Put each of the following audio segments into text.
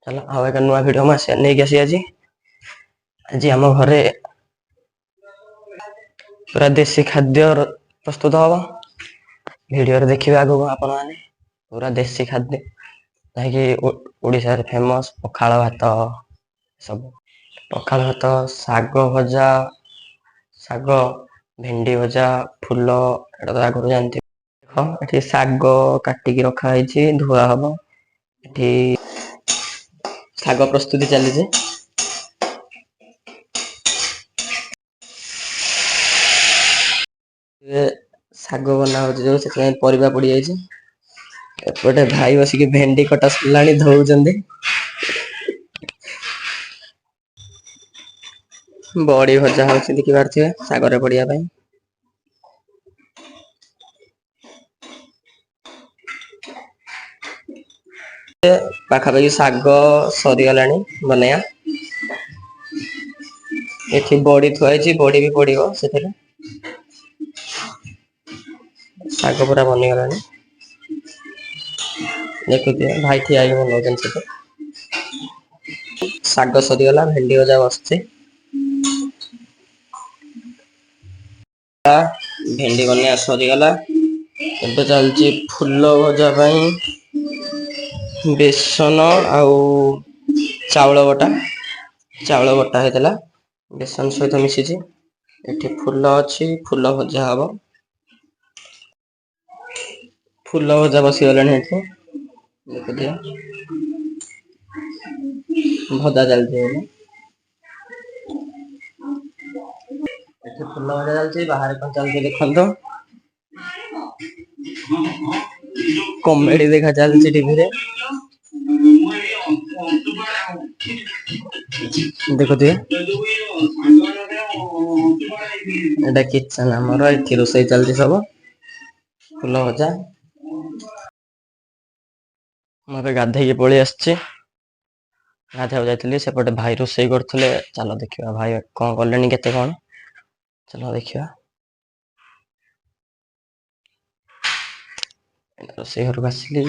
चलो आउ एक नुआ भिडियो नहीं आसी आज आज आम घरे पूरा देसी खाद्य प्रस्तुत हम भिडियो देखिए आगो आपण मैंने पूरा देसी खाद्य जहाँकि ओडिशा रे फेमस पखाल भात सब पखाल भात शाग भजा शाग भेंडी भजा फूल एटा तो आगु जानते देख ये शाग काटिकी रखाई धुआ हम ये शाग प्रस्तुति चली शाग बना जो से परिवा पड़ जाए एपटे भाई बसिक भेंडी कटा सर धोउं बड़ी भजा हो देखी पारे शागर पड़िया पाखापाखि शाग सरीगला बनया ये बड़ी थुआई बड़ी भी पड़ो से शाग पूरा बनीगला देखुए भाई ठिया बनाऊन से शाग सरीगला भेंडी भजा बस भेंडी बनया सरीगला ଏବେ ଚାଲିଛି ଫୁଲ ଭଜା ପାଇଁ ବେସନ ଆଉ ଚାଉଳ ବଟା ହେଇଥିଲା ବେସନ ସହିତ ମିଶିଛି ଏଠି ଫୁଲ ଅଛି ଫୁଲ ଭଜା ହବ फूल भजा बसीगला देखिए भजा चलती फूल भजा चलती बाहर कौन चलती देखो कॉमेडी देखा चलती टीवी रे देखो एटा किचन आमर ये रोसई चलती सब फूल भजा मत गाधे पलि आसचे गाधा जाइए सेपटे भाई रोसई करते चलो देखा भाई कौन कले केते कौन चलो देखा रोसई घर को आसिली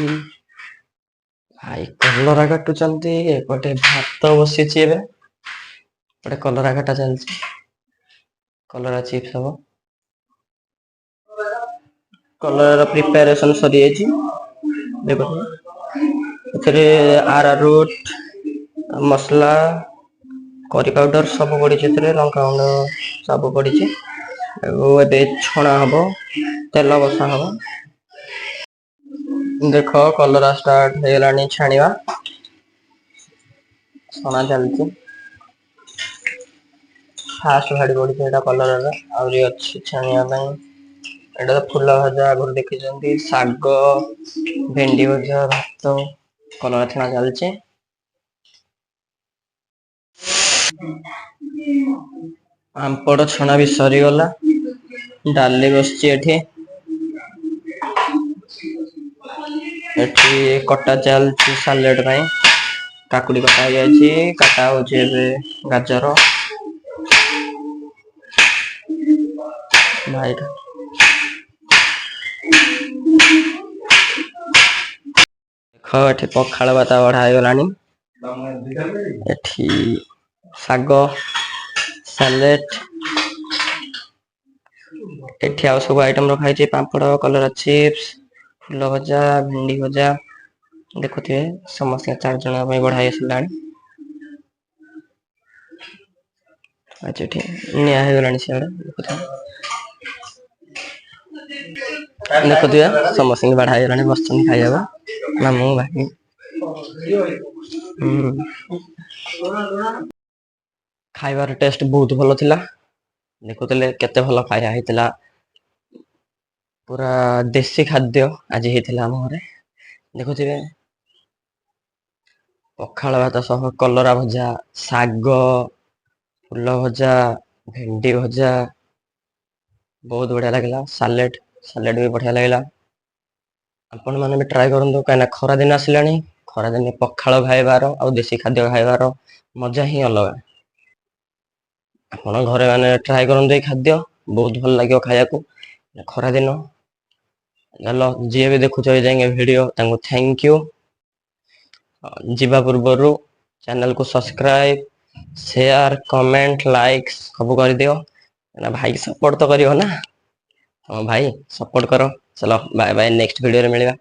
भाई कलरा काटुंट एपटे भात बसी एपटे कलरा काटा चलती कलरा चिप्स हम कलर प्रिपेरेशन सरी देखो आरारूट मसला करी पाउडर सब पड़ी लंका गुंड सब पड़ी छणा हम तेल बसा हम देख कलरा स्टार्ट हो गला छाणिया छणा चलती फास्ट भाड़ी पड़ी कलर आहरी अच्छी छाणिया एटा तो फूल भजा आगु देखी शाग भेंडी भजा भात कलरा छणा चलचे पांपड़ छणा भी सरीगला डाली बसची एठी कटा चलती सालेड भाई काकुड़ी कटा काटा हो गाजर भाई देख पखाल भात बढ़ा गला शाग सालेड एठी आउ सब आइटम रखाई पांपड़ कलरा चिप्स फूल भजा भेंडी भजा देखुए समस्त 4 जन बढ़ाई आसला अच्छा ठीक निया गला देखुए समस्त बढ़ाई गला बस खाइबा मामू भाई खाइबार टेस्ट बहुत भल थिला देखुले केते भल खाया होता पूरा देसी खाद्य आज होता आम घरे देखुए पखाल भात सह कलरा भजा शाग फूल भजा भेंडी भजा बहुत बढ़िया लगे सालेड सालेड भी बढ़िया लगे आपण मैंने भी ट्राए करूँ कहीं खरा दिन आसला खरा दिन पखाल खाइबार आ देसी खाद्य खाइबार मजा ही अलग आपण घरे मैंने ट्राए करूँ खाद्य बहुत भल लगे खाया खरा दिन चलो जी भी देखुच जाएंगे वीडियो थैंक यू जीवा पूर्वर चैनल को सब्सक्राइब शेयर कमेंट लाइक सब कर दियो ना भाई सपोर्ट तो करियो ना। हाँ भाई सपोर्ट करो। चलो बाय बाय नेक्स्ट वीडियो रे मिलवा।